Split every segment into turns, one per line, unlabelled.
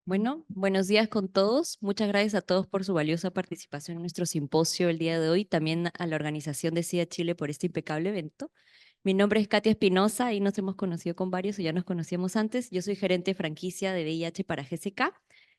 Bueno, buenos días con todos. Muchas gracias a todos por su valiosa participación en nuestro simposio el día de hoy, también a la organización de SIDA Chile por este impecable evento. Mi nombre es Katia Espinosa y nos hemos conocido con varios o ya nos conocíamos antes. Yo soy gerente de franquicia de VIH para GSK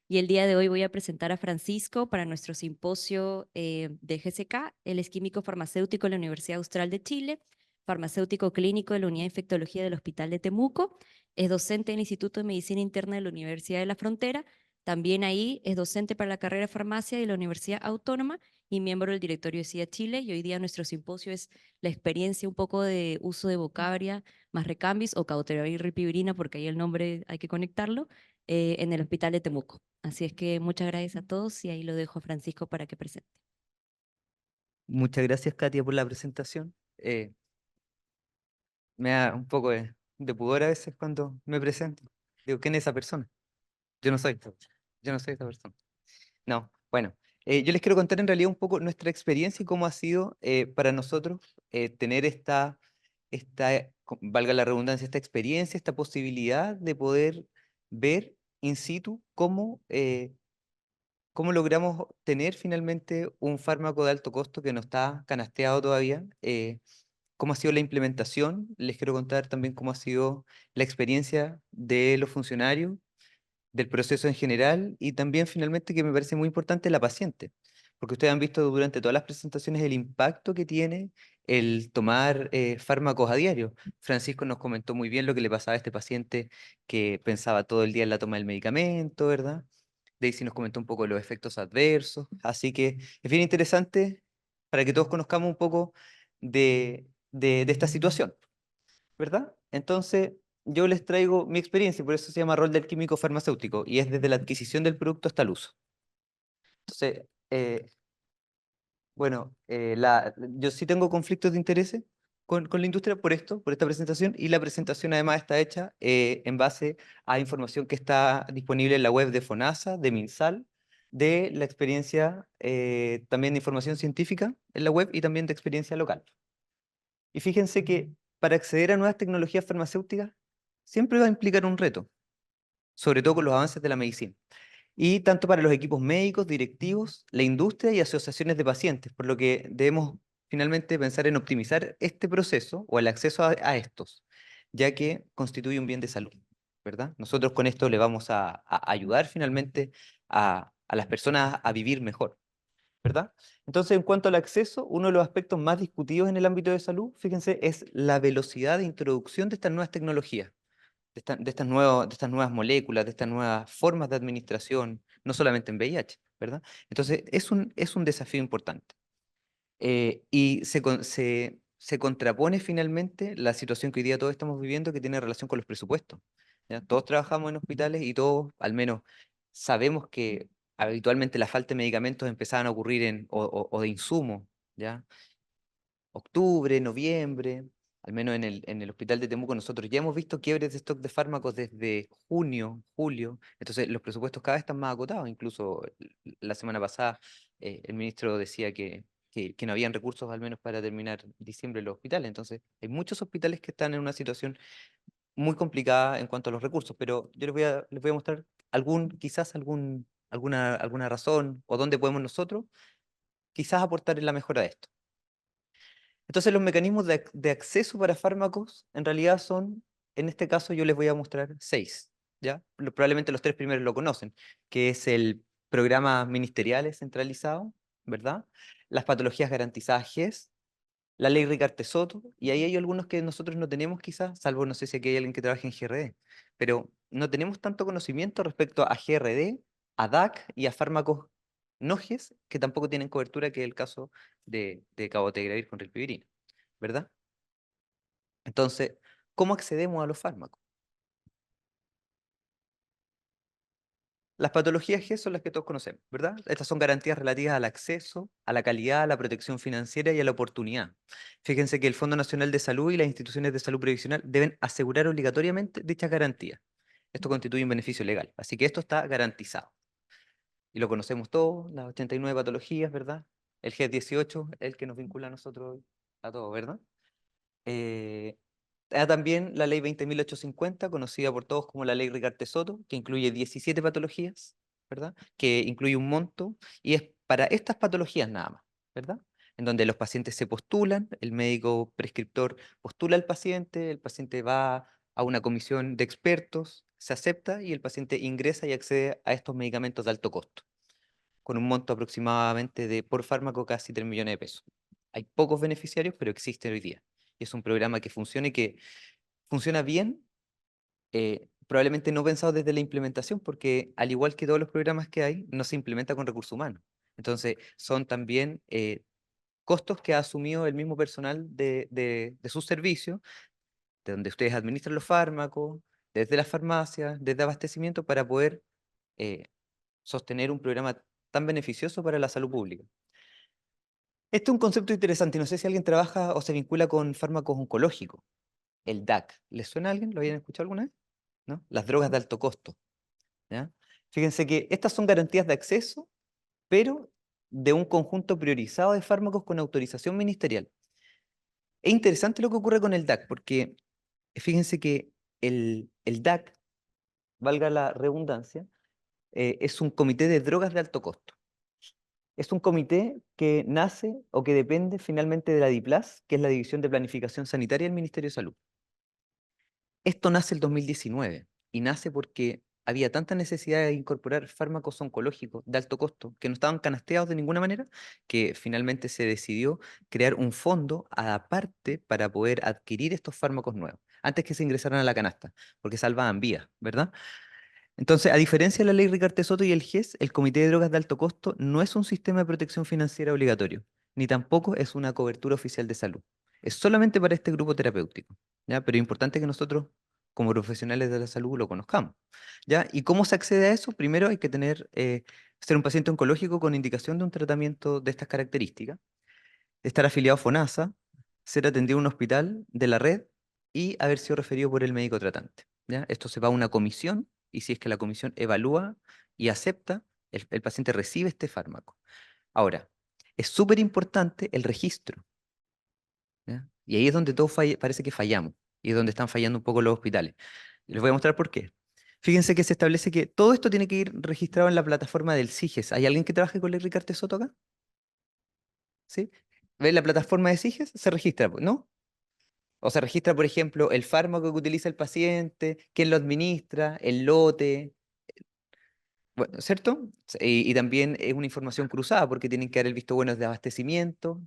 y el día de hoy voy a presentar a Francisco para nuestro simposio de GSK. Él es químico farmacéutico en la Universidad Austral de Chile, farmacéutico clínico de la Unidad de Infectología del Hospital de Temuco, es docente del Instituto de Medicina Interna de la Universidad de la Frontera, también ahí es docente para la carrera de farmacia de la Universidad Autónoma y miembro del directorio de SIDA Chile. Y hoy día nuestro simposio es la experiencia un poco de uso de Vocabria más Recambis o cabotegravir y ripivirina, porque ahí el nombre hay que conectarlo, en el Hospital de Temuco. Así es que muchas gracias a todos y ahí lo dejo a Francisco para que presente.
Muchas gracias, Katia, por la presentación. Me da un poco de pudor a veces cuando me presento. Digo, ¿quién es esa persona? Yo no soy. Yo no soy esa persona. No, bueno, yo les quiero contar en realidad un poco nuestra experiencia y cómo ha sido para nosotros tener valga la redundancia, esta experiencia, esta posibilidad de poder ver in situ cómo logramos tener finalmente un fármaco de alto costo que no está canasteado todavía. Cómo ha sido la implementación. Les quiero contar también cómo ha sido la experiencia de los funcionarios, del proceso en general y también finalmente que me parece muy importante la paciente, porque ustedes han visto durante todas las presentaciones el impacto que tiene el tomar fármacos a diario. Francisco nos comentó muy bien lo que le pasaba a este paciente que pensaba todo el día en la toma del medicamento, ¿verdad? Daisy nos comentó un poco los efectos adversos, así que es bien interesante para que todos conozcamos un poco de esta situación, ¿verdad? Entonces, yo les traigo mi experiencia, por eso se llama rol del químico farmacéutico, y es desde la adquisición del producto hasta el uso. Entonces, bueno, yo sí tengo conflictos de intereses con la industria por esto, por esta presentación, y la presentación además está hecha en base a información que está disponible en la web de FONASA, de MinSal, de la experiencia, también de información científica en la web y también de experiencia local. Y fíjense que para acceder a nuevas tecnologías farmacéuticas siempre va a implicar un reto, sobre todo con los avances de la medicina. Y tanto para los equipos médicos, directivos, la industria y asociaciones de pacientes, por lo que debemos finalmente pensar en optimizar este proceso o el acceso a estos, ya que constituye un bien de salud, ¿verdad? Nosotros con esto le vamos a ayudar finalmente a las personas a vivir mejor, ¿verdad? Entonces, en cuanto al acceso, uno de los aspectos más discutidos en el ámbito de salud, fíjense, es la velocidad de introducción de estas nuevas tecnologías, de estas nuevas moléculas, de estas nuevas formas de administración, no solamente en VIH, ¿verdad? Entonces, es un desafío importante. Y se contrapone finalmente la situación que hoy día todos estamos viviendo que tiene relación con los presupuestos. ¿Ya? Todos trabajamos en hospitales y todos, al menos, sabemos que habitualmente la falta de medicamentos empezaban a ocurrir o de insumos, ¿ya? Octubre, noviembre, al menos en el hospital de Temuco nosotros ya hemos visto quiebres de stock de fármacos desde junio, julio, entonces los presupuestos cada vez están más acotados, incluso la semana pasada el ministro decía que no habían recursos al menos para terminar diciembre en los hospitales, entonces hay muchos hospitales que están en una situación muy complicada en cuanto a los recursos, pero yo les voy a mostrar quizás alguna razón o dónde podemos nosotros quizás aportar en la mejora de esto. Entonces los mecanismos de acceso para fármacos en realidad son, en este caso yo les voy a mostrar 6, ¿ya? Probablemente los 3 primeros lo conocen, que es el programa ministeriales centralizado, ¿verdad? Las patologías garantizadas GES, la ley Ricarte-Soto, y ahí hay algunos que nosotros no tenemos quizás, salvo no sé si aquí hay alguien que trabaje en GRD, pero no tenemos tanto conocimiento respecto a GRD, a DAC y a fármacos no GES, que tampoco tienen cobertura, que es el caso de cabotegravir con rilpivirina, ¿verdad? Entonces, ¿cómo accedemos a los fármacos? Las patologías G son las que todos conocemos, ¿verdad? Estas son garantías relativas al acceso, a la calidad, a la protección financiera y a la oportunidad. Fíjense que el Fondo Nacional de Salud y las instituciones de salud previsional deben asegurar obligatoriamente dichas garantías. Esto constituye un beneficio legal, así que esto está garantizado. Y lo conocemos todos, las 89 patologías, ¿verdad? El G18, el que nos vincula a nosotros a todos, ¿verdad? También la ley 20.850, conocida por todos como la ley Ricarte-Soto, que incluye 17 patologías, ¿verdad? Que incluye un monto y es para estas patologías nada más, ¿verdad? En donde los pacientes se postulan, el médico prescriptor postula al paciente, el paciente va a una comisión de expertos, se acepta y el paciente ingresa y accede a estos medicamentos de alto costo, con un monto aproximadamente de por fármaco casi 3 millones de pesos. Hay pocos beneficiarios, pero existen hoy día. Y es un programa que funciona y que funciona bien, probablemente no pensado desde la implementación, porque al igual que todos los programas que hay, no se implementa con recursos humanos. Entonces, son también costos que ha asumido el mismo personal de sus servicios, de donde ustedes administran los fármacos, desde las farmacias, desde abastecimiento, para poder eh, sostener un programa tan beneficioso para la salud pública. Este es un concepto interesante. No sé si alguien trabaja o se vincula con fármacos oncológicos. El DAC. ¿Les suena a alguien? ¿Lo habían escuchado alguna vez? ¿No? Las drogas de alto costo. ¿Ya? Fíjense que estas son garantías de acceso, pero de un conjunto priorizado de fármacos con autorización ministerial. Es interesante lo que ocurre con el DAC, porque fíjense que el DAC, valga la redundancia, es un comité de drogas de alto costo. Es un comité que nace o que depende finalmente de la DIPLAS, que es la División de Planificación Sanitaria del Ministerio de Salud. Esto nace el 2019 y nace porque había tanta necesidad de incorporar fármacos oncológicos de alto costo que no estaban canasteados de ninguna manera, que finalmente se decidió crear un fondo aparte para poder adquirir estos fármacos nuevos, antes que se ingresaran a la canasta, porque salvaban vidas, ¿verdad? Entonces, a diferencia de la ley Ricarte-Soto y el GES, el Comité de Drogas de Alto Costo no es un sistema de protección financiera obligatorio, ni tampoco es una cobertura oficial de salud. Es solamente para este grupo terapéutico, ¿ya? Pero es importante que nosotros, como profesionales de la salud, lo conozcamos, ¿ya? ¿Y cómo se accede a eso? Primero hay que ser un paciente oncológico con indicación de un tratamiento de estas características, estar afiliado a FONASA, ser atendido en un hospital de la red y haber sido referido por el médico tratante, ¿ya? Esto se va a una comisión y si es que la comisión evalúa y acepta, el paciente recibe este fármaco. Ahora, es súper importante el registro, ¿ya? Y ahí es donde parece que fallamos y es donde están fallando un poco los hospitales. Y les voy a mostrar por qué. Fíjense que se establece que todo esto tiene que ir registrado en la plataforma del SIGES. ¿Hay alguien que trabaje con el Ricarte Soto acá? ¿Sí? ¿Ve la plataforma de SIGES? Se registra, ¿no? O se registra, por ejemplo, el fármaco que utiliza el paciente, quién lo administra, el lote, bueno, ¿cierto? Y también es una información cruzada porque tienen que dar el visto bueno de abastecimiento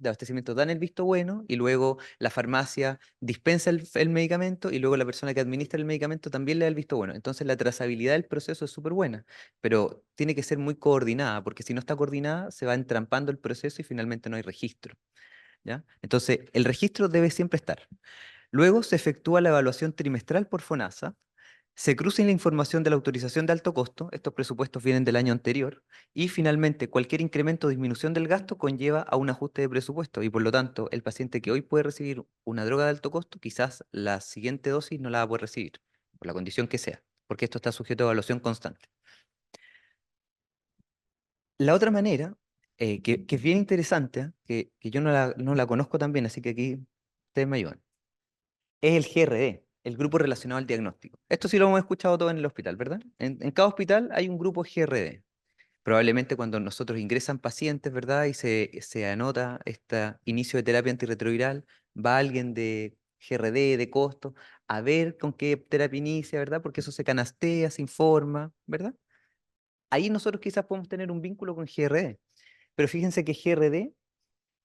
dan el visto bueno y luego la farmacia dispensa el medicamento y luego la persona que administra el medicamento también le da el visto bueno. Entonces la trazabilidad del proceso es súper buena, pero tiene que ser muy coordinada porque si no está coordinada se va entrampando el proceso y finalmente no hay registro, ¿ya? Entonces el registro debe siempre estar. Luego se efectúa la evaluación trimestral por FONASA, se cruza la información de la autorización de alto costo, estos presupuestos vienen del año anterior, y finalmente cualquier incremento o disminución del gasto conlleva a un ajuste de presupuesto y por lo tanto el paciente que hoy puede recibir una droga de alto costo, quizás la siguiente dosis no la va a poder recibir, por la condición que sea, porque esto está sujeto a evaluación constante. La otra manera, que es bien interesante, que yo no la conozco tan bien, así que aquí ustedes me ayudan, es el GRD, el grupo relacionado al diagnóstico. Esto sí lo hemos escuchado todo en el hospital, ¿verdad? En cada hospital hay un grupo GRD. Probablemente cuando nosotros ingresan pacientes, ¿verdad? Y se anota este inicio de terapia antirretroviral, va alguien de GRD, de costo, a ver con qué terapia inicia, ¿verdad? Porque eso se canastea, se informa, ¿verdad? Ahí nosotros quizás podemos tener un vínculo con GRD. Pero fíjense que GRD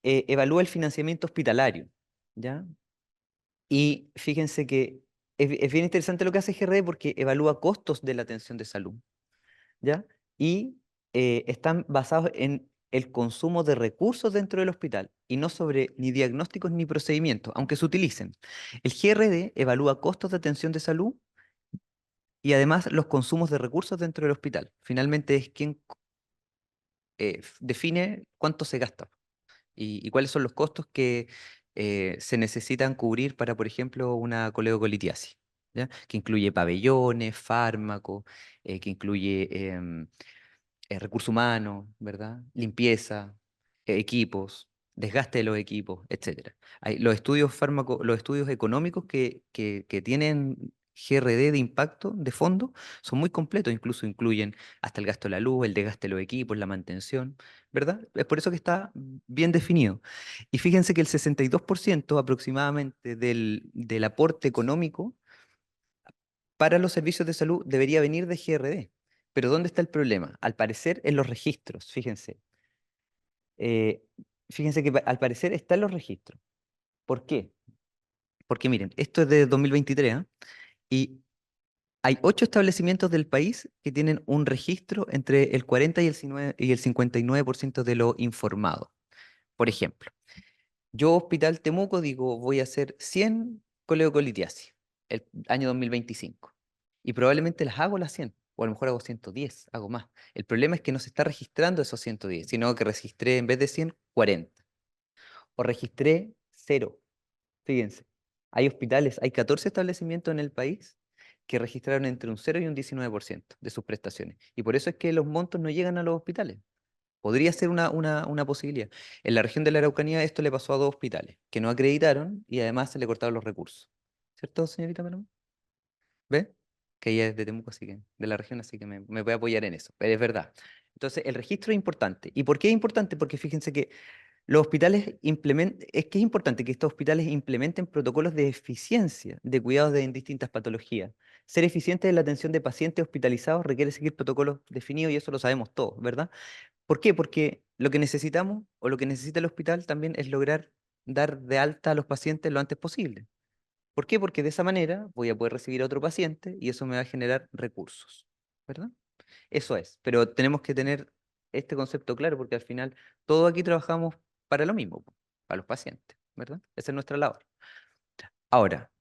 evalúa el financiamiento hospitalario, ¿ya? Y fíjense que es bien interesante lo que hace GRD porque evalúa costos de la atención de salud, ¿ya? Y están basados en el consumo de recursos dentro del hospital y no sobre ni diagnósticos ni procedimientos, aunque se utilicen. El GRD evalúa costos de atención de salud y además los consumos de recursos dentro del hospital. Finalmente es quien define cuánto se gasta y cuáles son los costos que se necesitan cubrir para, por ejemplo, una coleocolitiasis, ¿ya? Que incluye pabellones, fármacos, que incluye recursos humanos, ¿verdad? Limpieza, equipos. desgaste de los equipos, etcétera. Los estudios económicos que tienen GRD de impacto de fondo son muy completos, incluso incluyen hasta el gasto de la luz, el desgaste de los equipos, la mantención, ¿verdad? Es por eso que está bien definido. Y fíjense que el 62% aproximadamente del aporte económico para los servicios de salud debería venir de GRD. Pero ¿dónde está el problema? Al parecer en los registros, fíjense. Eh, Fíjense que al parecer está en los registros. ¿Por qué? Porque miren, esto es de 2023, ¿ah? Y hay 8 establecimientos del país que tienen un registro entre el 40 y el 59% de lo informado. Por ejemplo, yo, Hospital Temuco, digo, voy a hacer 100 coleocolitiasis el año 2025. Y probablemente las hago las 100, o a lo mejor hago 110, hago más. El problema es que no se está registrando esos 110, sino que registré en vez de 100, 40. O registré cero. Fíjense, hay hospitales, hay 14 establecimientos en el país que registraron entre un 0 y un 19% de sus prestaciones. Y por eso es que los montos no llegan a los hospitales. Podría ser una posibilidad. En la región de la Araucanía esto le pasó a 2 hospitales que no acreditaron y además se le cortaron los recursos. ¿Cierto, señorita Panamá? ¿Ve? Que ella es de Temuco, así que, de la región, así que me voy a apoyar en eso. Pero es verdad. Entonces, el registro es importante. ¿Y por qué es importante? Porque fíjense que los hospitales es que es importante que estos hospitales implementen protocolos de eficiencia de cuidados en distintas patologías. Ser eficiente en la atención de pacientes hospitalizados requiere seguir protocolos definidos y eso lo sabemos todos, ¿verdad? ¿Por qué? Porque lo que necesitamos o lo que necesita el hospital también es lograr dar de alta a los pacientes lo antes posible. ¿Por qué? Porque de esa manera voy a poder recibir a otro paciente y eso me va a generar recursos, ¿verdad? Eso es, pero tenemos que tener este concepto claro porque al final todos aquí trabajamos para lo mismo, para los pacientes, ¿verdad? Esa es nuestra labor. Ahora,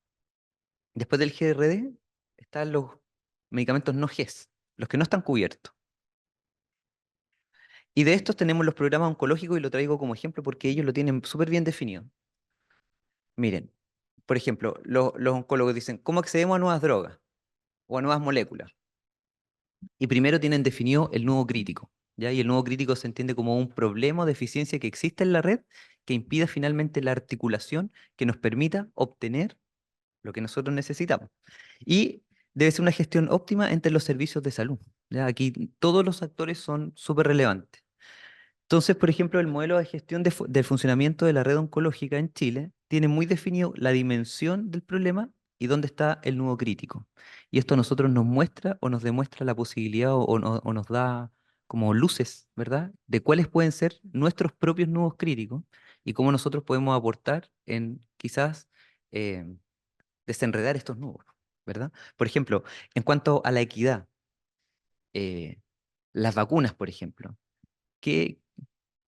después del GRD están los medicamentos no GES, los que no están cubiertos. Y de estos tenemos los programas oncológicos y lo traigo como ejemplo porque ellos lo tienen súper bien definido. Miren, por ejemplo, los oncólogos dicen, ¿cómo accedemos a nuevas drogas o a nuevas moléculas? Y primero tienen definido el nudo crítico, ¿ya? Y el nudo crítico se entiende como un problema o deficiencia que existe en la red que impida finalmente la articulación que nos permita obtener lo que nosotros necesitamos. Y debe ser una gestión óptima entre los servicios de salud, ¿ya? Aquí todos los actores son súper relevantes. Entonces, por ejemplo, el modelo de gestión del funcionamiento de la red oncológica en Chile tiene muy definido la dimensión del problema y dónde está el nudo crítico. Y esto a nosotros nos muestra o nos demuestra la posibilidad o nos da como luces, ¿verdad? De cuáles pueden ser nuestros propios nudos críticos y cómo nosotros podemos aportar en quizás eh, desenredar estos nudos, ¿verdad? Por ejemplo, en cuanto a la equidad, eh, las vacunas, por ejemplo. ¿Qué,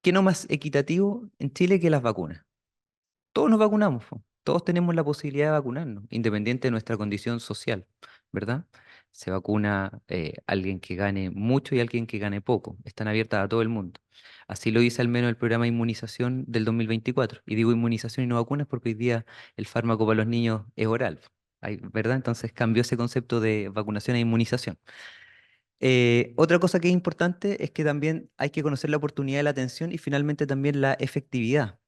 ¿Qué no más equitativo en Chile que las vacunas? Todos nos vacunamos, po. Todos tenemos la posibilidad de vacunarnos, independiente de nuestra condición social, ¿verdad? Se vacuna alguien que gane mucho y alguien que gane poco. Están abiertas a todo el mundo. Así lo dice al menos el programa de inmunización del 2024. Y digo inmunización y no vacunas porque hoy día el fármaco para los niños es oral, ¿verdad? Entonces cambió ese concepto de vacunación e inmunización. Otra cosa que es importante es que también hay que conocer la oportunidad de la atención y finalmente también la efectividad.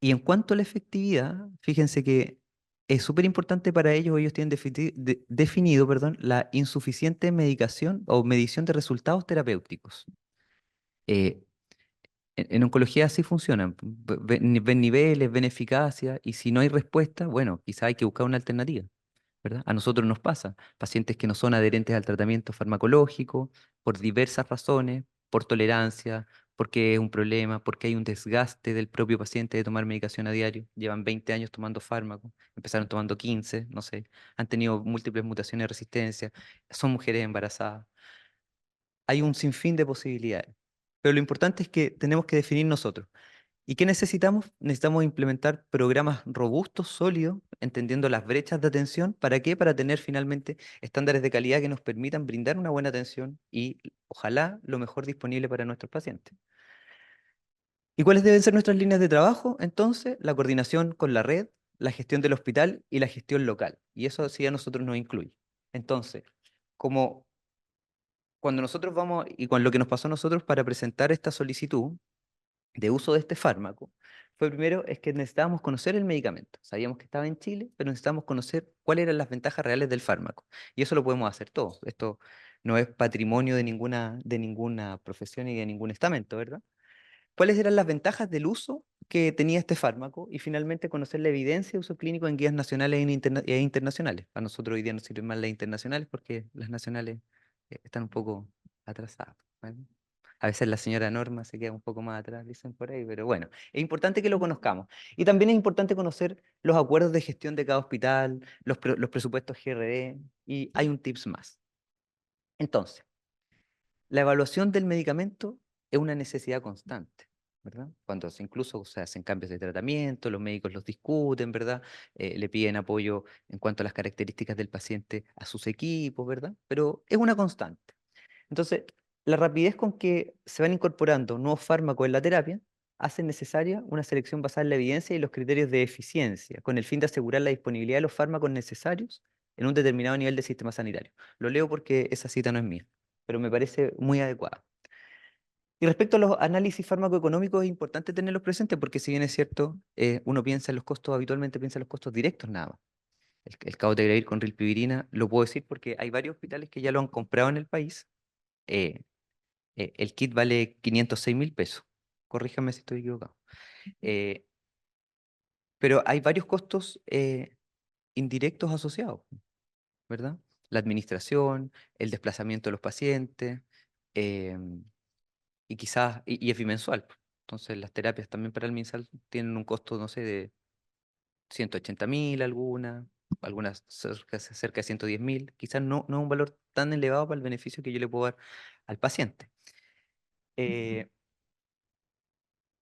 Y en cuanto a la efectividad, fíjense que es súper importante para ellos, ellos tienen definido, perdón, la insuficiente medicación o medición de resultados terapéuticos. Eh, en oncología así funcionan, ven niveles, ven eficacia, y si no hay respuesta, bueno, quizá hay que buscar una alternativa. ¿Verdad? A nosotros nos pasa, pacientes que no son adherentes al tratamiento farmacológico por diversas razones, por tolerancia, porque es un problema, porque hay un desgaste del propio paciente de tomar medicación a diario, llevan 20 años tomando fármaco, empezaron tomando 15, no sé, han tenido múltiples mutaciones de resistencia, son mujeres embarazadas. Hay un sinfín de posibilidades, pero lo importante es que tenemos que definir nosotros. ¿Y qué necesitamos? Necesitamos implementar programas robustos, sólidos, entendiendo las brechas de atención. ¿Para qué? Para tener finalmente estándares de calidad que nos permitan brindar una buena atención y ojalá lo mejor disponible para nuestros pacientes. ¿Y cuáles deben ser nuestras líneas de trabajo? Entonces, la coordinación con la red, la gestión del hospital y la gestión local. Y eso sí a nosotros nos incluye. Entonces, como cuando nosotros vamos y con lo que nos pasó a nosotros para presentar esta solicitud, de uso de este fármaco fue primero es que necesitábamos conocer el medicamento. Sabíamos que estaba en Chile, pero necesitábamos conocer cuáles eran las ventajas reales del fármaco. Y eso lo podemos hacer todos. Esto no es patrimonio de ninguna profesión y de ningún estamento, ¿verdad? ¿Cuáles eran las ventajas del uso que tenía este fármaco? Y finalmente conocer la evidencia de uso clínico en guías nacionales e internacionales. A nosotros hoy día nos sirven más las internacionales porque las nacionales están un poco atrasadas. ¿Vale? A veces la señora Norma se queda un poco más atrás, dicen por ahí, pero bueno, es importante que lo conozcamos. Y también es importante conocer los acuerdos de gestión de cada hospital, los presupuestos GRD, y hay un tips más. Entonces, la evaluación del medicamento es una necesidad constante, ¿verdad? Cuando incluso se hacen cambios de tratamiento, los médicos los discuten, ¿verdad? Le piden apoyo en cuanto a las características del paciente a sus equipos, ¿verdad? Pero es una constante. Entonces, la rapidez con que se van incorporando nuevos fármacos en la terapia hace necesaria una selección basada en la evidencia y los criterios de eficiencia, con el fin de asegurar la disponibilidad de los fármacos necesarios en un determinado nivel del sistema sanitario. Lo leo porque esa cita no es mía, pero me parece muy adecuada. Y respecto a los análisis farmacoeconómicos, es importante tenerlos presentes porque si bien es cierto, uno piensa en los costos, habitualmente piensa en los costos directos nada más. El cabotegravir con rilpivirina, lo puedo decir porque hay varios hospitales que ya lo han comprado en el país. eh, el kit vale 506.000 pesos. Corríjame si estoy equivocado. Eh, pero hay varios costos indirectos asociados, ¿verdad? La administración, el desplazamiento de los pacientes, em, y quizás, y es bimensual, pues. Entonces las terapias también para el MinSal tienen un costo, no sé, de 180.000 algunas cerca de 110.000. Quizás no es un valor tan elevado para el beneficio que yo le puedo dar al paciente. Eh,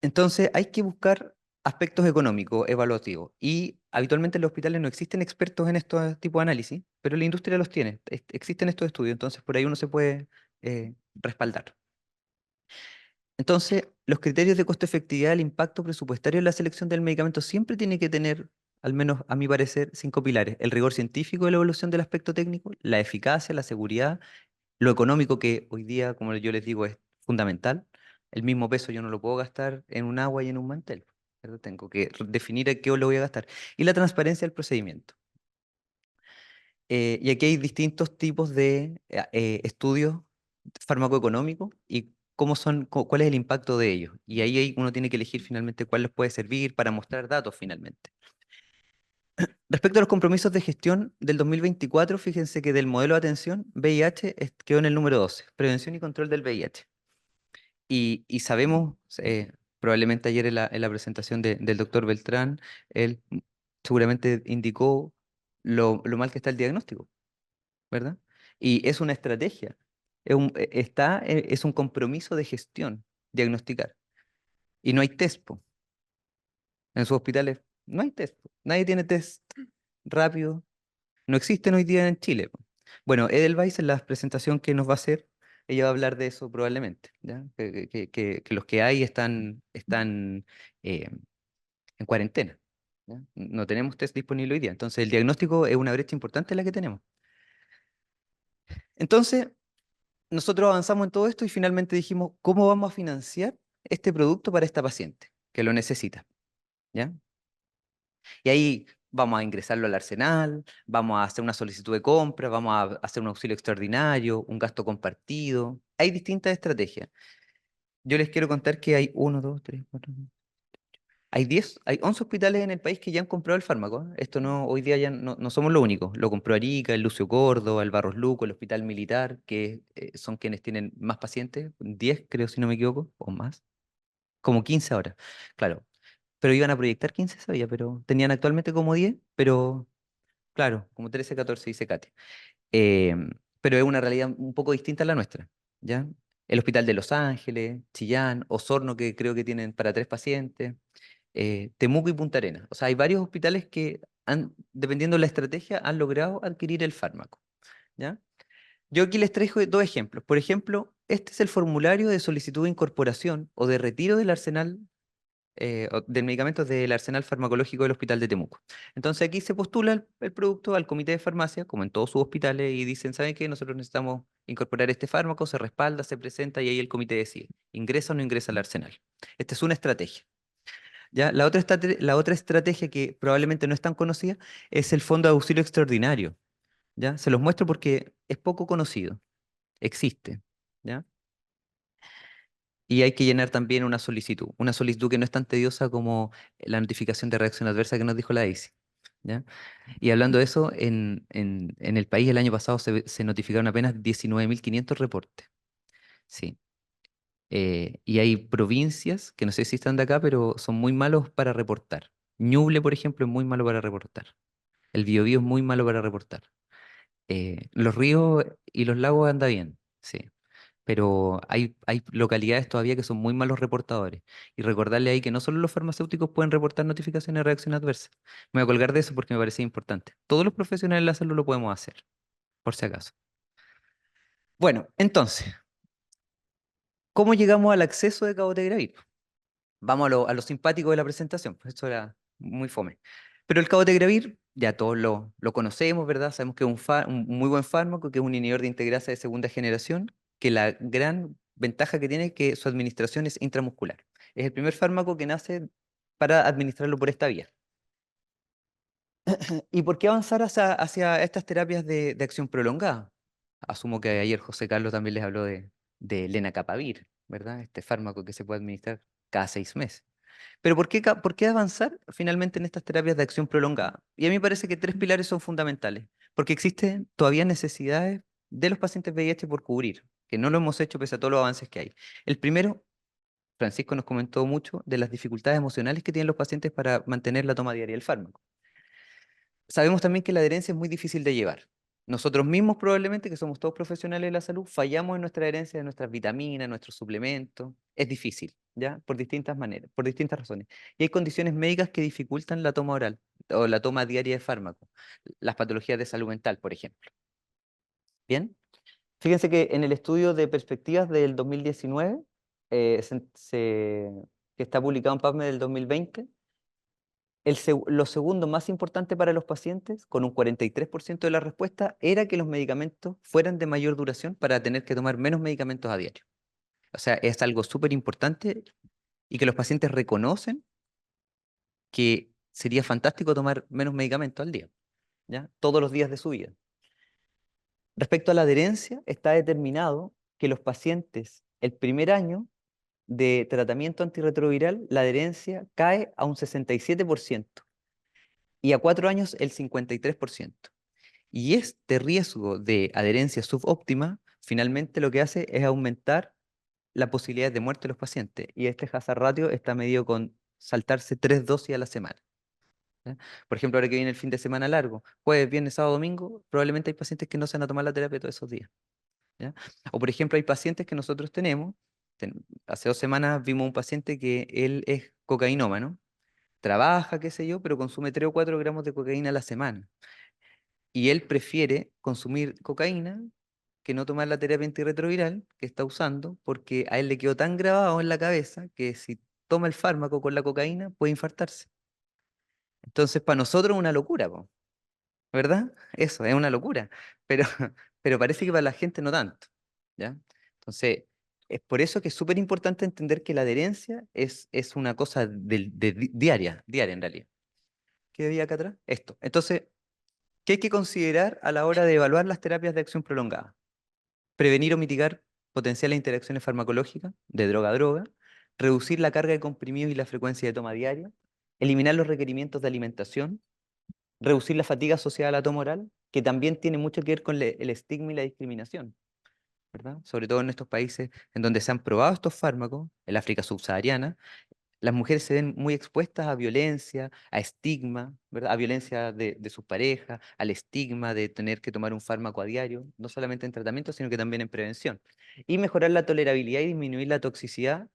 entonces hay que buscar aspectos económicos, evaluativos. Y habitualmente en los hospitales no existen expertos en estos tipos de análisis, pero la industria los tiene. Existen estos estudios, entonces por ahí uno se puede respaldar. Entonces, los criterios de costo-efectividad, el impacto presupuestario en la selección del medicamento siempre tiene que tener, al menos a mi parecer, 5 pilares: el rigor científico de la evaluación del aspecto técnico, la eficacia, la seguridad, lo económico, que hoy día, como yo les digo, es fundamental. El mismo peso yo no lo puedo gastar en un agua y en un mantel, ¿verdad? Tengo que definir a qué lo voy a gastar. Y la transparencia del procedimiento. Y aquí hay distintos tipos de estudios farmacoeconómicos y cuál es el impacto de ellos. Y ahí uno tiene que elegir finalmente cuál les puede servir para mostrar datos finalmente. Respecto a los compromisos de gestión del 2024, fíjense que del modelo de atención, VIH quedó en el número 12, prevención y control del VIH. Y sabemos, probablemente ayer en la presentación del doctor Beltrán, él seguramente indicó lo mal que está el diagnóstico, ¿verdad? Y es una estrategia, es un compromiso de gestión, diagnosticar. Y no hay test, po. En sus hospitales no hay test, po. Nadie tiene test rápido, no existen hoy día en Chile, po. Bueno, Edelweiss en la presentación que nos va a hacer, ella va a hablar de eso probablemente, ¿ya? Que los que hay están eh, en cuarentena, ¿ya? No tenemos test disponible hoy día, entonces el diagnóstico es una brecha importante la que tenemos. Entonces, nosotros avanzamos en todo esto y finalmente dijimos, ¿cómo vamos a financiar este producto para esta paciente que lo necesita? ¿Ya? Y ahí vamos a ingresarlo al arsenal, vamos a hacer una solicitud de compra, vamos a hacer un auxilio extraordinario, un gasto compartido. Hay distintas estrategias. Yo les quiero contar que hay uno, dos, tres, cuatro. Hay 11 hospitales en el país que ya han comprado el fármaco, ¿eh? Esto no, hoy día ya no somos los únicos. Lo compró Arica, el Lucio Córdoba, el Barros Luco, el Hospital Militar, que son quienes tienen más pacientes, 10 creo si no me equivoco, o más, como 15 ahora, claro. Pero iban a proyectar 15, sabía, pero tenían actualmente como 10, pero claro, como 13, 14 dice Katy. Eh, pero es una realidad un poco distinta a la nuestra, ¿ya? El Hospital de Los Ángeles, Chillán, Osorno, que creo que tienen para 3 pacientes, Temuco y Punta Arenas. O sea, hay varios hospitales que dependiendo de la estrategia, han logrado adquirir el fármaco, ¿ya? Yo aquí les traigo 2 ejemplos. Por ejemplo, este es el formulario de solicitud de incorporación o de retiro del arsenal del medicamento del arsenal farmacológico del Hospital de Temuco. Entonces aquí se postula el producto al comité de farmacia, como en todos sus hospitales, y dicen, ¿saben qué? Nosotros necesitamos incorporar este fármaco, se respalda, se presenta y ahí el comité decide, ¿ingresa o no ingresa al arsenal? Esta es una estrategia. ¿Ya? La otra estrategia que probablemente no es tan conocida es el Fondo de Auxilio Extraordinario. ¿Ya? Se los muestro porque es poco conocido, existe. ¿Ya? Y hay que llenar también una solicitud que no es tan tediosa como la notificación de reacción adversa que nos dijo la Daisy. ¿Ya? Y hablando de eso, en el país el año pasado se notificaron apenas 19.500 reportes. Sí. Y hay provincias que no sé si están de acá, pero son muy malos para reportar. Ñuble, por ejemplo, es muy malo para reportar. El Biobío es muy malo para reportar. Los ríos y los lagos anda bien, sí. Pero hay localidades todavía que son muy malos reportadores. Y recordarle ahí que no solo los farmacéuticos pueden reportar notificaciones de reacción adversa. Me voy a colgar de eso porque me parece importante. Todos los profesionales de la salud lo podemos hacer, por si acaso. Bueno, entonces, ¿cómo llegamos al acceso de cabotegravir? Vamos a lo simpático de la presentación, pues esto era muy fome. Pero el cabotegravir, ya todos lo conocemos, ¿verdad? Sabemos que es un muy buen fármaco, que es un inhibidor de integrasa de segunda generación, que la gran ventaja que tiene es que su administración es intramuscular. Es el primer fármaco que nace para administrarlo por esta vía. ¿Y por qué avanzar hacia estas terapias de acción prolongada? Asumo que ayer José Carlos también les habló de lenacapavir, ¿verdad? Este fármaco que se puede administrar cada 6 meses. Pero por qué avanzar finalmente en estas terapias de acción prolongada? Y a mí me parece que tres pilares son fundamentales, porque existen todavía necesidades de los pacientes VIH por cubrir, que no lo hemos hecho pese a todos los avances que hay. El primero, Francisco nos comentó mucho de las dificultades emocionales que tienen los pacientes para mantener la toma diaria del fármaco. Sabemos también que la adherencia es muy difícil de llevar. Nosotros mismos probablemente, que somos todos profesionales de la salud, fallamos en nuestra adherencia de nuestras vitaminas, nuestros suplementos. Es difícil, ¿ya? Por distintas maneras, por distintas razones. Y hay condiciones médicas que dificultan la toma oral o la toma diaria de fármacos. Las patologías de salud mental, por ejemplo. ¿Bien? Fíjense que en el estudio de perspectivas del 2019, que está publicado en PubMed del 2020, lo segundo más importante para los pacientes, con un 43% de la respuesta, era que los medicamentos fueran de mayor duración para tener que tomar menos medicamentos a diario. O sea, es algo súper importante y que los pacientes reconocen que sería fantástico tomar menos medicamentos al día, ¿ya? Todos los días de su vida. Respecto a la adherencia, está determinado que los pacientes, el primer año de tratamiento antirretroviral, la adherencia cae a un 67% y a 4 años el 53%. Y este riesgo de adherencia subóptima finalmente lo que hace es aumentar la posibilidad de muerte de los pacientes. Y este hazard ratio está medido con saltarse 3 dosis a la semana. ¿Ya? Por ejemplo, ahora que viene el fin de semana largo, jueves, viernes, sábado, domingo, probablemente hay pacientes que no se van a tomar la terapia todos esos días. ¿Ya? O por ejemplo, hay pacientes que nosotros tenemos, hace 2 semanas vimos un paciente que él es cocainómano, trabaja, qué sé yo, pero consume 3 o 4 gramos de cocaína a la semana. Y él prefiere consumir cocaína que no tomar la terapia antirretroviral que está usando, porque a él le quedó tan grabado en la cabeza que si toma el fármaco con la cocaína puede infartarse. Entonces, para nosotros es una locura, po, ¿verdad? Eso, es una locura. Pero, pero parece que para la gente no tanto, ¿ya? Entonces, es por eso que es súper importante entender que la adherencia es una cosa diaria en realidad. ¿Qué había acá atrás? Esto. Entonces, ¿qué hay que considerar a la hora de evaluar las terapias de acción prolongada? Prevenir o mitigar potenciales interacciones farmacológicas de droga a droga, reducir la carga de comprimidos y la frecuencia de toma diaria, eliminar los requerimientos de alimentación, reducir la fatiga asociada a la toma oral, que también tiene mucho que ver con el estigma y la discriminación, ¿verdad? Sobre todo en estos países en donde se han probado estos fármacos, en la África subsahariana, las mujeres se ven muy expuestas a violencia, a estigma, ¿verdad? A violencia de sus parejas, al estigma de tener que tomar un fármaco a diario, no solamente en tratamiento, sino que también en prevención. Y mejorar la tolerabilidad y disminuir la toxicidad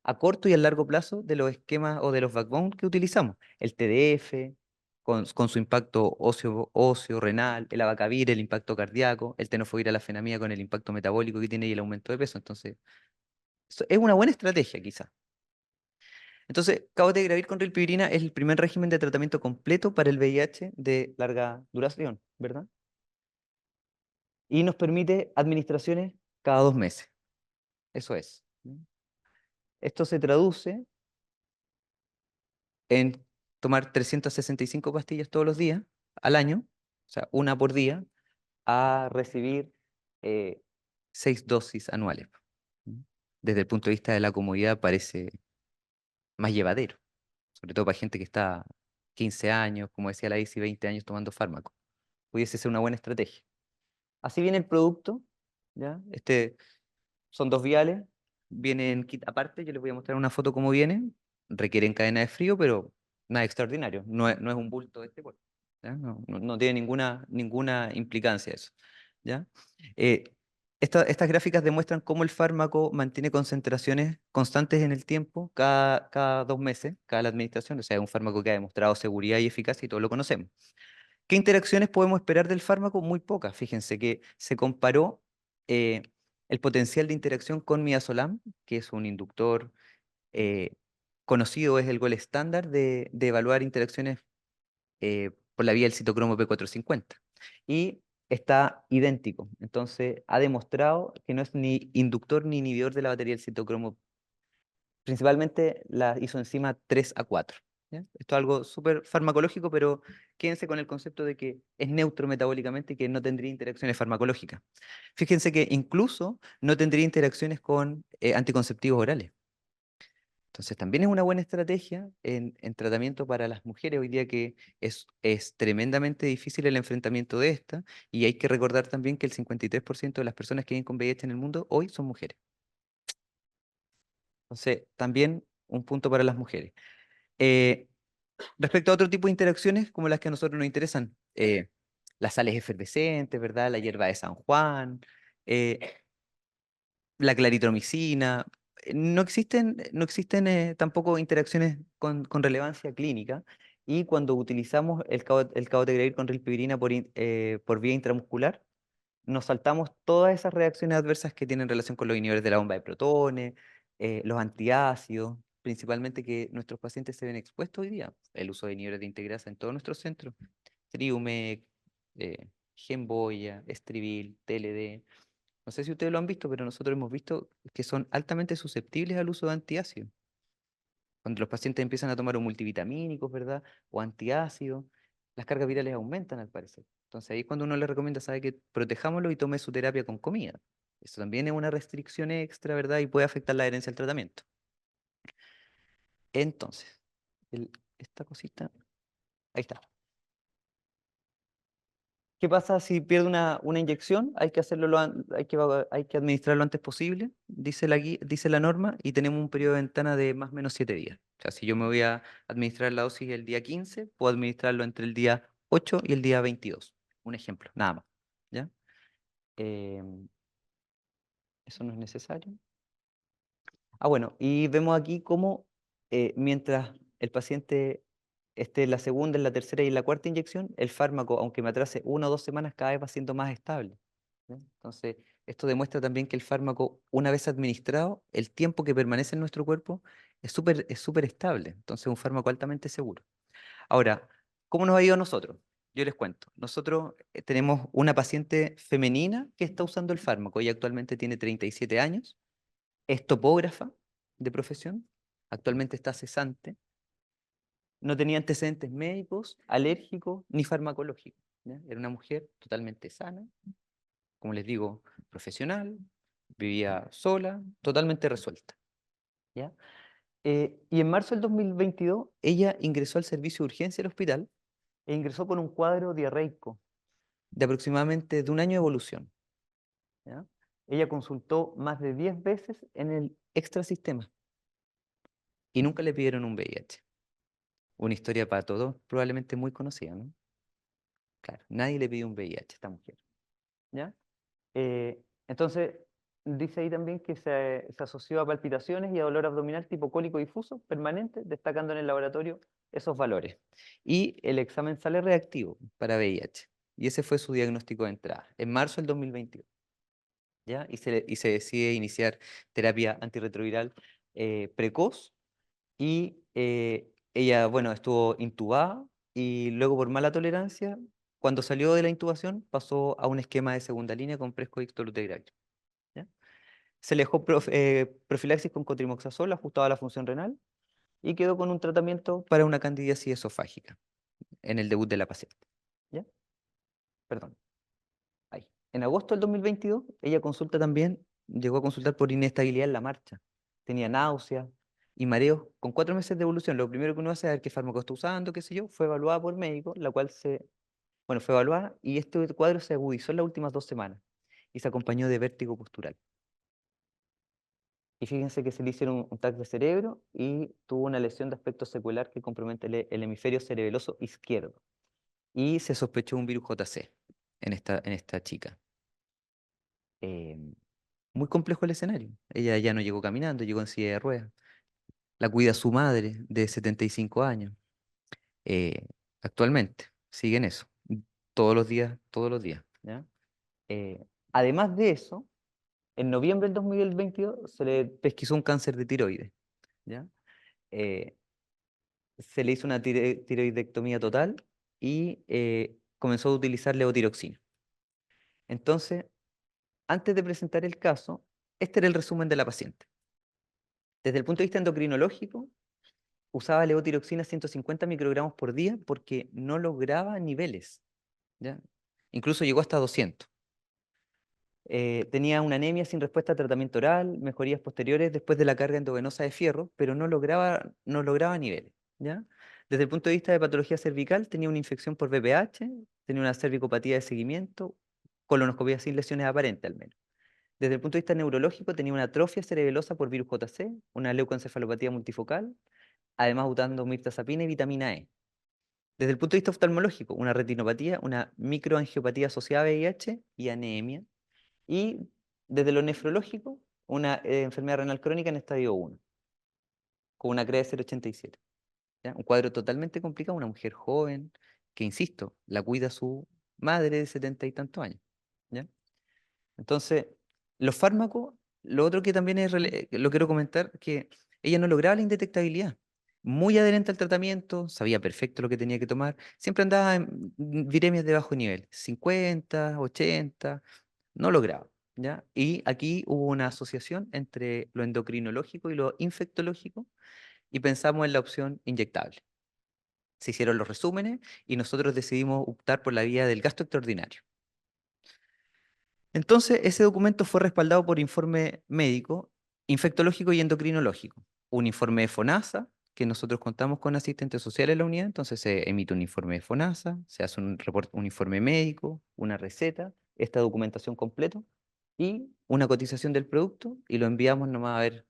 a corto y a largo plazo de los esquemas o de los backbone que utilizamos. El TDF, con su impacto óseo, renal, el abacavir, el impacto cardíaco, el tenofovir a la fenamida con el impacto metabólico que tiene y el aumento de peso. Entonces, es una buena estrategia quizá. Entonces, cabotegravir con rilpivirina es el primer régimen de tratamiento completo para el VIH de larga duración, ¿verdad? Y nos permite administraciones cada 2 meses. Eso es. Esto se traduce en tomar 365 pastillas todos los días al año, o sea, una por día, a recibir 6 dosis anuales. ¿Mm? Desde el punto de vista de la comodidad parece más llevadero, sobre todo para gente que está 15 años, como decía la ICI, 20 años tomando fármaco. Pudiese ser una buena estrategia. Así viene el producto, ¿ya? Son 2 viales, vienen kit aparte, yo les voy a mostrar una foto cómo viene. Requieren cadena de frío, pero nada extraordinario, no es un bulto de este cuerpo, ¿ya? No tiene ninguna implicancia eso, ¿ya? Eh, estas gráficas demuestran cómo el fármaco mantiene concentraciones constantes en el tiempo cada 2 meses, cada la administración, o sea, es un fármaco que ha demostrado seguridad y eficacia y todos lo conocemos. ¿Qué interacciones podemos esperar del fármaco? Muy pocas. Fíjense que se comparó eh, el potencial de interacción con midazolam, que es un inductor eh, conocido, es el gol estándar de evaluar interacciones por la vía del citocromo P450. Y está idéntico. Entonces, ha demostrado que no es ni inductor ni inhibidor de la batería del citocromo, principalmente la isoenzima 3A4. ¿Ya? Esto es algo súper farmacológico, pero quédense con el concepto de que es neutro metabólicamente y que no tendría interacciones farmacológicas. Fíjense que incluso no tendría interacciones con anticonceptivos orales. Entonces también es una buena estrategia en tratamiento para las mujeres hoy día, que es tremendamente difícil el enfrentamiento de esta, y hay que recordar también que el 53% de las personas que viven con VIH en el mundo hoy son mujeres. Entonces también un punto para las mujeres. Eh, Respecto a otro tipo de interacciones como las que a nosotros nos interesan, las sales efervescentes, ¿verdad? La hierba de San Juan, eh, la claritromicina, no existen tampoco interacciones con relevancia clínica, y cuando utilizamos el cabotegravir con rilpivirina por vía intramuscular, nos saltamos todas esas reacciones adversas que tienen relación con los inhibidores de la bomba de protones, los antiácidos, principalmente que nuestros pacientes se ven expuestos hoy día. El uso de inhibidores de integrasa en todos nuestros centros, Triumec, Genboya, Estrivil, TLD. No sé si ustedes lo han visto, pero nosotros hemos visto que son altamente susceptibles al uso de antiácidos. Cuando los pacientes empiezan a tomar un multivitamínicos, ¿verdad? O antiácidos, las cargas virales aumentan al parecer. Entonces ahí es cuando uno le recomienda, sabe que protejámoslo y tome su terapia con comida. Eso también es una restricción extra, ¿verdad? Y puede afectar la adherencia al tratamiento. Entonces, esta cosita, ahí está. ¿Qué pasa si pierde una inyección? Hay que hacerlo hay que administrarlo lo antes posible, dice la norma, y tenemos un periodo de ventana de más o menos 7 días. O sea, si yo me voy a administrar la dosis el día 15, puedo administrarlo entre el día 8 y el día 22. Un ejemplo, nada más. ¿Ya? Em, Eso no es necesario. Bueno, y vemos aquí cómo mientras el paciente esté en la segunda, en la tercera y en la cuarta inyección, el fármaco, aunque me atrase 1 o 2 semanas, cada vez va siendo más estable. ¿Ya? Entonces, esto demuestra también que el fármaco, una vez administrado, el tiempo que permanece en nuestro cuerpo es súper estable. Entonces, es un fármaco altamente seguro. Ahora, ¿cómo nos ha ido a nosotros? Yo les cuento. Nosotros tenemos una paciente femenina que está usando el fármaco. Ella actualmente tiene 37 años, es topógrafa de profesión, actualmente está cesante, no tenía antecedentes médicos, alérgicos ni farmacológicos. ¿Ya? Era una mujer totalmente sana, como les digo, profesional, vivía sola, totalmente resuelta. ¿Ya? Y en marzo del 2022, ella ingresó al servicio de urgencia del hospital e ingresó con un cuadro diarreico de aproximadamente de un año de evolución. ¿Ya? Ella consultó más de 10 veces en el extrasistema y nunca le pidieron un VIH. Una historia para todos, probablemente muy conocida, ¿no? Claro, nadie le pidió un VIH a esta mujer. ¿Ya? Entonces, dice ahí también que se asoció a palpitaciones y a dolor abdominal tipo cólico difuso permanente, destacando en el laboratorio esos valores. Y el examen sale reactivo para VIH. Y ese fue su diagnóstico de entrada, en marzo del 2022. ¿Ya? Y se decide iniciar terapia antirretroviral precoz, y ella, bueno, estuvo intubada, y luego por mala tolerancia, cuando salió de la intubación, pasó a un esquema de segunda línea con Prescox dolutegravir. ¿Ya? Se le dejó profilaxis con cotrimoxazol ajustado a la función renal, y quedó con un tratamiento para una candidiasis esofágica en el debut de la paciente. ¿Ya? Perdón. Ahí. En agosto del 2022, ella consulta también, llegó a consultar por inestabilidad en la marcha. Tenía náuseas y mareos con 4 meses de evolución. Lo primero que uno hace es ver qué fármaco está usando, qué sé yo. Fue evaluada por médico, la cual bueno, fue evaluada y este cuadro se agudizó en las últimas 2 semanas y se acompañó de vértigo postural. Y fíjense que se le hicieron un TAC de cerebro y tuvo una lesión de aspecto secular que compromete el hemisferio cerebeloso izquierdo. Y se sospechó un virus JC en esta chica. Eh, Muy complejo el escenario. Ella ya no llegó caminando, llegó en silla de ruedas. La cuida su madre de 75 años. eh, Actualmente, sigue en eso. Todos los días. ¿Ya? Además de eso, en noviembre del 2022 se le pesquisó un cáncer de tiroides. ¿Ya? Eh, Se le hizo una tiroidectomía total y comenzó a utilizar levotiroxina. Entonces, antes de presentar el caso, este era el resumen de la paciente. Desde el punto de vista endocrinológico, usaba levotiroxina 150 microgramos por día porque no lograba niveles, ¿ya? Incluso llegó hasta 200. Tenía una anemia sin respuesta a tratamiento oral, mejorías posteriores después de la carga endovenosa de fierro, pero no lograba niveles, ¿ya? Desde el punto de vista de patología cervical, tenía una infección por VPH, tenía una cervicopatía de seguimiento, colonoscopia sin lesiones aparentes al menos. Desde el punto de vista neurológico, tenía una atrofia cerebelosa por virus JC, una leucoencefalopatía multifocal, además usando mirtazapina y vitamina E. Desde el punto de vista oftalmológico, una retinopatía, una microangiopatía asociada a VIH y anemia. Y desde lo nefrológico, una enfermedad renal crónica en estadio 1, con una CREA de 0,87. ¿Ya? Un cuadro totalmente complicado, una mujer joven, que insisto, la cuida su madre de 70 y tantos años. ¿Ya? Entonces, los fármacos, lo otro que también lo quiero comentar, que ella no lograba la indetectabilidad. Muy adherente al tratamiento, sabía perfecto lo que tenía que tomar, siempre andaba en viremias de bajo nivel, 50, 80, no lograba, ¿ya? Y aquí hubo una asociación entre lo endocrinológico y lo infectológico y pensamos en la opción inyectable. Se hicieron los resúmenes y nosotros decidimos optar por la vía del gasto extraordinario. Entonces, ese documento fue respaldado por informe médico, infectológico y endocrinológico. Un informe de FONASA, que nosotros contamos con asistentes sociales en la unidad, entonces se emite un informe de FONASA, se hace un informe médico, una receta, esta documentación completa y una cotización del producto y lo enviamos nomás a ver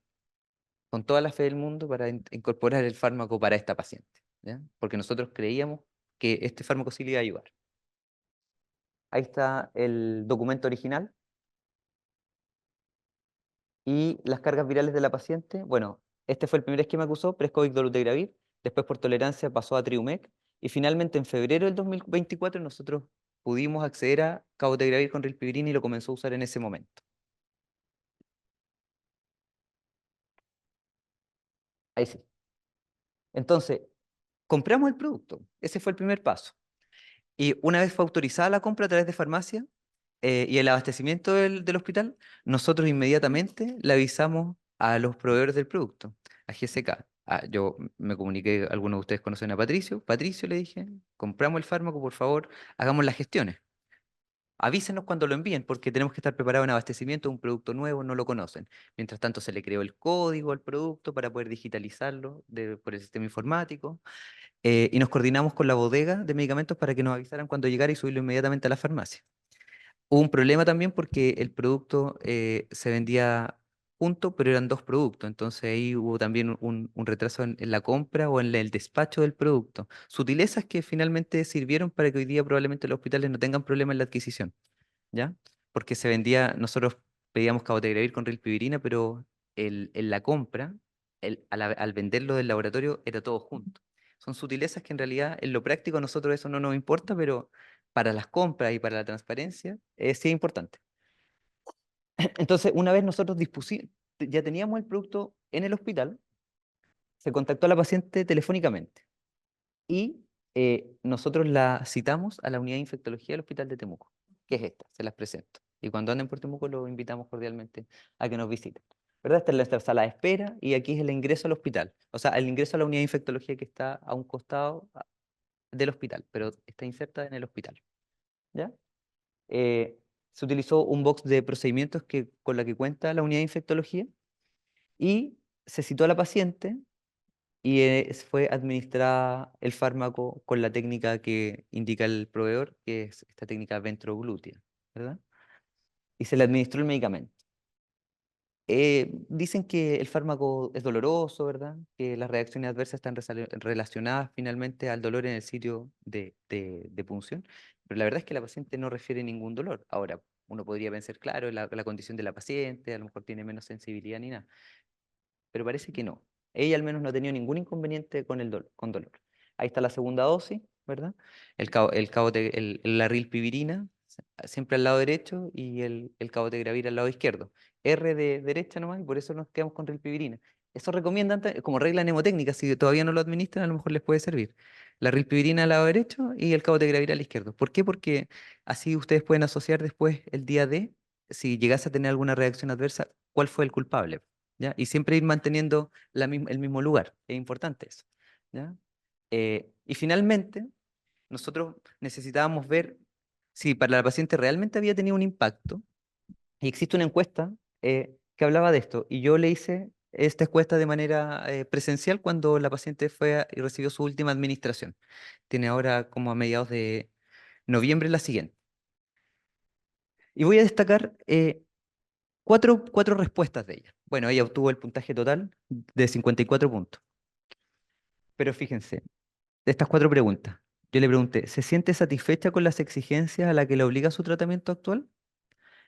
con toda la fe del mundo para incorporar el fármaco para esta paciente, ¿ya? Porque nosotros creíamos que este fármaco sí le iba a ayudar. Ahí está el documento original. Y las cargas virales de la paciente, bueno, este fue el primer esquema que usó, Prescovic dolutegravir, después por tolerancia pasó a Triumec, y finalmente en febrero del 2024 nosotros pudimos acceder a cabotegravir con rilpivirina y lo comenzó a usar en ese momento. Ahí sí. Entonces, compramos el producto, ese fue el primer paso. Y una vez fue autorizada la compra a través de farmacia y el abastecimiento del hospital, nosotros inmediatamente le avisamos a los proveedores del producto, a GSK. Yo me comuniqué, algunos de ustedes conocen a Patricio. Patricio le dije, compramos el fármaco, por favor, hagamos las gestiones. Avísenos cuando lo envíen, porque tenemos que estar preparados en abastecimiento de un producto nuevo, no lo conocen. Mientras tanto, se le creó el código al producto para poder digitalizarlo por el sistema informático. Y nos coordinamos con la bodega de medicamentos para que nos avisaran cuando llegara y subirlo inmediatamente a la farmacia. Hubo un problema también porque el producto se vendía junto, pero eran dos productos, entonces ahí hubo también un retraso en la compra o en el despacho del producto. Sutilezas que finalmente sirvieron para que hoy día probablemente los hospitales no tengan problema en la adquisición, ¿ya? Porque se vendía, nosotros pedíamos cabotegravir con rilpivirina, pero en la compra, al venderlo del laboratorio, era todo junto. Son sutilezas que en realidad en lo práctico a nosotros eso no nos importa, pero para las compras y para la transparencia sí es importante. Entonces, una vez nosotros ya teníamos el producto en el hospital, se contactó a la paciente telefónicamente y nosotros la citamos a la unidad de infectología del Hospital de Temuco, que es esta, se las presento. Y cuando anden por Temuco los invitamos cordialmente a que nos visiten. ¿verdad? Esta es nuestra sala de espera y aquí es el ingreso al hospital. O sea, el ingreso a la unidad de infectología que está a un costado del hospital, pero está inserta en el hospital, ¿ya? Se utilizó un box de procedimientos con la que cuenta la unidad de infectología y se citó a la paciente y fue administrada el fármaco con la técnica que indica el proveedor, que es esta técnica ventroglútea, ¿verdad? Y se le administró el medicamento. Dicen que el fármaco es doloroso, ¿verdad? Que las reacciones adversas están relacionadas finalmente al dolor en el sitio de punción, pero la verdad es que la paciente no refiere ningún dolor. Ahora, uno podría pensar, claro, la condición de la paciente, a lo mejor tiene menos sensibilidad ni nada, pero parece que no. Ella al menos no ha tenido ningún inconveniente con dolor. Ahí está la segunda dosis, ¿verdad? La rilpivirina, siempre al lado derecho, y el cabotegravir al lado izquierdo. R de derecha nomás, y por eso nos quedamos con rilpivirina. Eso recomiendan como regla mnemotécnica, si todavía no lo administran, a lo mejor les puede servir. La rilpivirina al lado derecho y el cabotegravir al izquierdo. ¿Por qué? Porque así ustedes pueden asociar después el día D, si llegase a tener alguna reacción adversa, cuál fue el culpable. ¿Ya? Y siempre ir manteniendo el mismo lugar. Es importante eso. ¿Ya? Y finalmente, nosotros necesitábamos ver si para la paciente realmente había tenido un impacto. Y existe una encuesta que hablaba de esto. Y yo le hice esta encuesta de manera presencial cuando la paciente y recibió su última administración. Tiene ahora como a mediados de noviembre la siguiente. Y voy a destacar cuatro respuestas de ella. Bueno, ella obtuvo el puntaje total de 54 puntos. Pero fíjense, de estas cuatro preguntas, yo le pregunté, ¿se siente satisfecha con las exigencias a las que le obliga su tratamiento actual?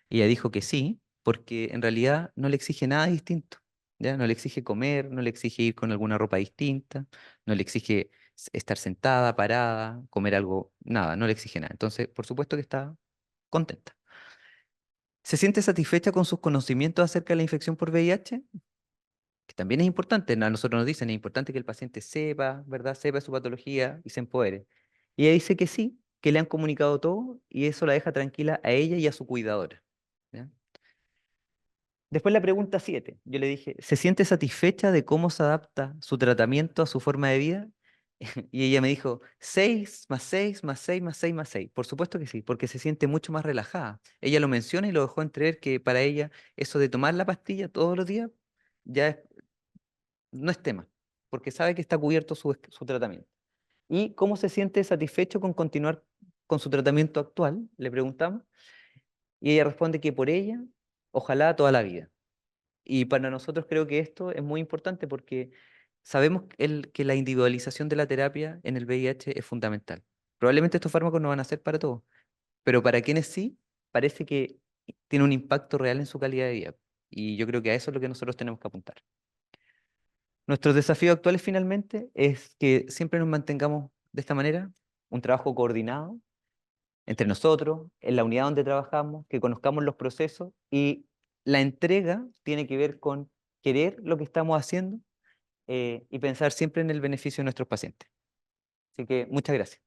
Y ella dijo que sí, porque en realidad no le exige nada distinto. ¿Ya? No le exige comer, no le exige ir con alguna ropa distinta, no le exige estar sentada, parada, comer algo, nada, no le exige nada. Entonces, por supuesto que está contenta. ¿Se siente satisfecha con sus conocimientos acerca de la infección por VIH? Que también es importante, a nosotros nos dicen, es importante que el paciente sepa, ¿verdad? Sepa su patología y se empodere. Y ella dice que sí, que le han comunicado todo y eso la deja tranquila a ella y a su cuidadora. ¿Ya? Después la pregunta 7, yo le dije, ¿se siente satisfecha de cómo se adapta su tratamiento a su forma de vida? Y ella me dijo, 6 más 6 más 6 más 6 más 6. Por supuesto que sí, porque se siente mucho más relajada. Ella lo menciona y lo dejó entrever que para ella eso de tomar la pastilla todos los días ya no es tema, porque sabe que está cubierto su tratamiento. ¿Y cómo se siente satisfecho con continuar con su tratamiento actual? Le preguntamos. Y ella responde que por ella, ojalá toda la vida. Y para nosotros creo que esto es muy importante porque sabemos que la individualización de la terapia en el VIH es fundamental. Probablemente estos fármacos no van a ser para todos, pero para quienes sí, parece que tiene un impacto real en su calidad de vida. Y yo creo que a eso es lo que nosotros tenemos que apuntar. Nuestros desafíos actuales finalmente es que siempre nos mantengamos de esta manera, un trabajo coordinado entre nosotros, en la unidad donde trabajamos, que conozcamos los procesos y la entrega tiene que ver con querer lo que estamos haciendo y pensar siempre en el beneficio de nuestros pacientes. Así que muchas gracias.